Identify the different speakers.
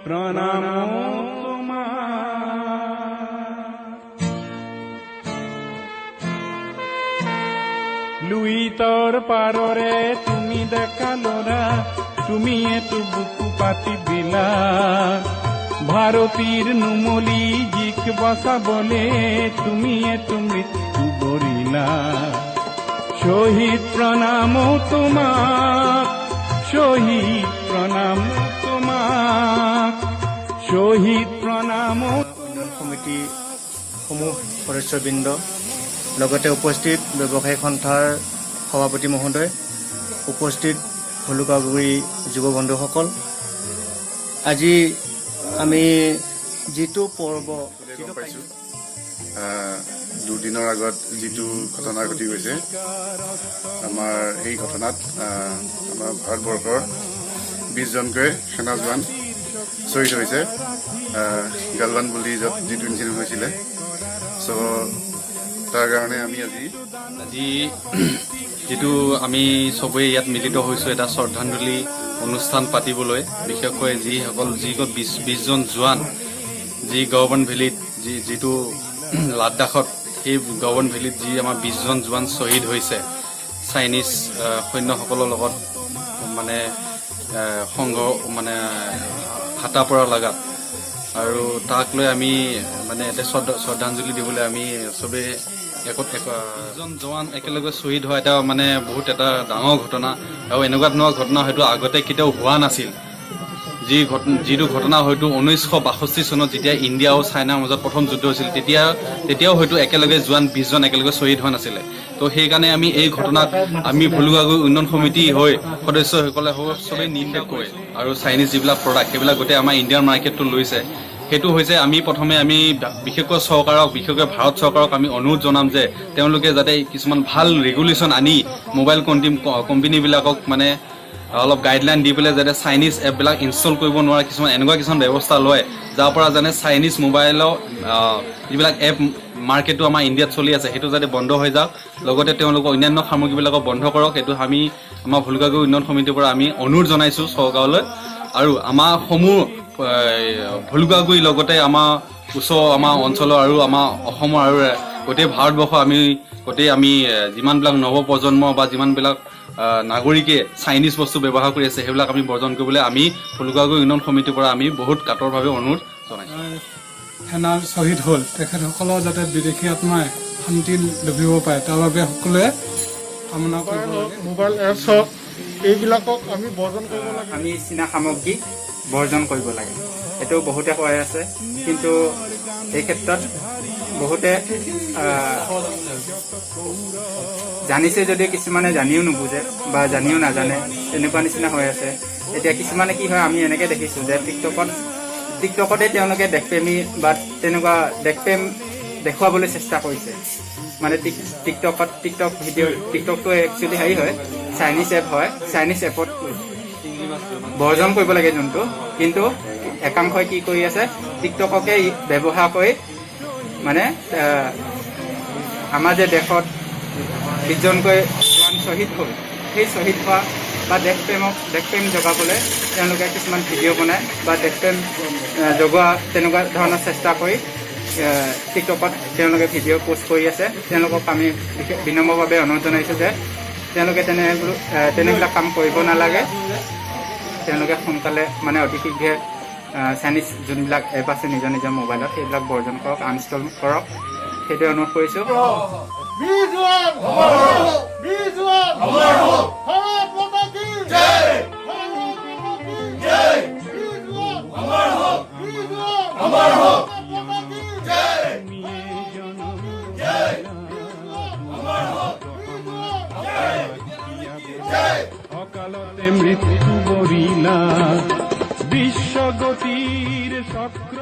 Speaker 1: প্ৰণাম লুইতৰ পাৰৰে তুমি ডেকা ল'ৰা, তুমি এটো বুকু পাতি দিলা। ভাৰতীৰ নুমলী জিক বচাবলে তুমি এটো মৃত্যু বৰিলা। শহীদ প্ৰণাম তোমাক, শহীদ প্ৰণাম তোমাক, শহীদ প্ৰণাম।
Speaker 2: সমিতি সমূহ সদস্যবৃন্দ, লগতে উপস্থিত ব্যৱসায়ী সন্থাৰ সভাপতি মহোদয়, উপস্থিত ভলুকাগুৰি যুৱ বন্ধুসকল, আজি আমি যিটো পৰ্ব পাইছোঁ,
Speaker 3: দুদিনৰ আগত যিটো ঘটনা ঘটি গৈছে, আমাৰ এই ঘটনাত আমাৰ ভাৰতবৰ্ষৰ 20জনকৈ সেনা জোৱান শ্বহীদ হৈছে। গালৱান বুলি যিটো ইনচিডেণ্ট হৈছিলে, চ' তাৰ কাৰণে আমি আজি
Speaker 4: যিটো আমি চবেই ইয়াত মিলিত হৈছোঁ এটা শ্ৰদ্ধাঞ্জলি অনুষ্ঠান পাতিবলৈ, বিশেষকৈ যিসকল 20জন জোৱান যি গৱৰ্ণ ভেলীত যিটো লাডাখত, সেই গৱৰ্ণ ভেলীত যি আমাৰ 20জন জোৱান শ্বহীদ হৈছে চাইনিজ সৈন্যসকলৰ লগত মানে হাতা পৰা লগাত, আৰু তাক লৈ আমি মানে এটা শ্ৰদ্ধাঞ্জলি দিবলৈ আমি চবেই এজন জোৱান একেলগে শ্বহীদ হোৱা এটা মানে বহুত এটা ডাঙৰ ঘটনা, আৰু এনেকুৱা ধৰণৰ ঘটনা হয়তো আগতে কেতিয়াও হোৱা নাছিল। যিটো ঘটনা হয়তো 1962 চনত যেতিয়া ইণ্ডিয়া আৰু চাইনাৰ মাজত প্ৰথম যুদ্ধ হৈছিল, তেতিয়াও হয়তো একেলগে জোৱান 20জন একেলগে শ্বহীদ হোৱা নাছিলে। তো সেইকাৰণে আমি এই ঘটনাক আমি ভলুকাগুৰি উন্নয়ন সমিতি হৈ সদস্যসকলে চবেই নিন্দা কৰে, আৰু চাইনিজ যিবিলাক প্ৰডাক্ট সেইবিলাক গোটেই আমাৰ ইণ্ডিয়ান মাৰ্কেটটো লৈছে। সেইটো হৈছে আমি প্ৰথমে বিশেষকৈ চৰকাৰক, বিশেষকৈ ভাৰত চৰকাৰক আমি অনুৰোধ জনাম যে তেওঁলোকে যাতে কিছুমান ভাল ৰেগুলেশ্যন আনি মোবাইল কোম্পানীবিলাকক মানে অলপ গাইডলাইন দি পেলাই যাতে চাইনিজ এপবিলাক ইনষ্টল কৰিব নোৱাৰে এনেকুৱা কিছুমান ব্যৱস্থা লয়, যাৰ পৰা যেনে চাইনিজ মোবাইলৰ যিবিলাক এপ মাৰ্কেটটো আমাৰ ইণ্ডিয়াত চলি আছে সেইটো যাতে বন্ধ হৈ যাওক, লগতে তেওঁলোকৰ অন্যান্য সামগ্ৰীবিলাকক বন্ধ কৰক। এইটো আমি আমাৰ ভলুকাগুৰি উন্নয়ন সমিতিৰ পৰা আমি অনুৰোধ জনাইছোঁ চৰকাৰলৈ। আৰু আমাৰ সমূহ ভলুকাগুৰিৰ লগতে আমাৰ আমাৰ অঞ্চলৰ আৰু আমাৰ অসমৰ আৰু গোটেই ভাৰতবৰ্ষ আমি যিমানবিলাক নৱপ্ৰজন্ম বা যিমানবিলাক নাগৰিকে চাইনিজ বস্তু ব্যৱহাৰ কৰি আছে সেইবিলাক আমি বৰ্জন কৰিবলৈ আমি ভলুকাগুৰি উন্নয়ন সমিতিৰ পৰা আমি বহুত কাতৰভাৱে অনুৰোধ জনাইছোঁ।
Speaker 5: সেনা শ্বহীদ হ'ল, তেখেতসকলৰ যাতে বিদেশী আত্মাই শান্তি লভিব পাৰে তাৰ বাবে সকলোৱে কামনা কৰিব লাগে।
Speaker 2: মোবাইল এপছ হওক এইবিলাকক আমি বৰ্জন কৰিব লাগে,
Speaker 6: আমি চীনা সামগ্ৰী বৰ্জন কৰিব লাগে। এইটো বহুতে কৈ আছে, কিন্তু এই ক্ষেত্ৰত বহুতে জানিছে যদিও কিছুমানে জানিও নুবুজে বা জানিও নাজানে, তেনেকুৱা নিচিনা হৈ আছে। এতিয়া কিছুমানে কি হয়, আমি এনেকৈ দেখিছোঁ যে টিকটকতে তেওঁলোকে দেশপ্ৰেমী বা তেনেকুৱা দেশপ্ৰেম দেখুৱাবলৈ চেষ্টা কৰিছে। মানে টিকটকটো একচুৱেলি হেৰি হয়, চাইনিজ এপ হয়, চাইনিজ এপত বৰ্জন কৰিব লাগে যোনটো, কিন্তু একাংশই কি কৰি আছে, টিকটককে ব্যৱহাৰ কৰি মানে আমাৰ যে দেশত 20জনকৈ জোৱান শ্বহীদ হ'ল, সেই শ্বহীদ হোৱা বা দেশপ্ৰেম জগাবলৈ তেওঁলোকে কিছুমান ভিডিঅ' বনায় বা দেশপ্ৰেম জগোৱা তেনেকুৱা ধৰণৰ চেষ্টা কৰি টিকটকত তেওঁলোকে ভিডিঅ' পষ্ট কৰি আছে। তেওঁলোকক আমি বিনম্ৰভাৱে অনুৰোধ জনাইছোঁ যে তেওঁলোকে তেনেবিলাক কাম কৰিব নালাগে। তেওঁলোকে সোনকালে মানে অতি শীঘ্ৰে চাইনিজ যোনবিলাক এপ আছে নিজৰ মোবাইলত সেইবিলাক বৰ্জন কৰক, আনইনষ্টল কৰক, সেইটোৱে অনুৰোধ কৰিছোঁ।
Speaker 1: অকালতে মৃত্যু বৰিলা, বিশ্বগতিৰ চক্ৰ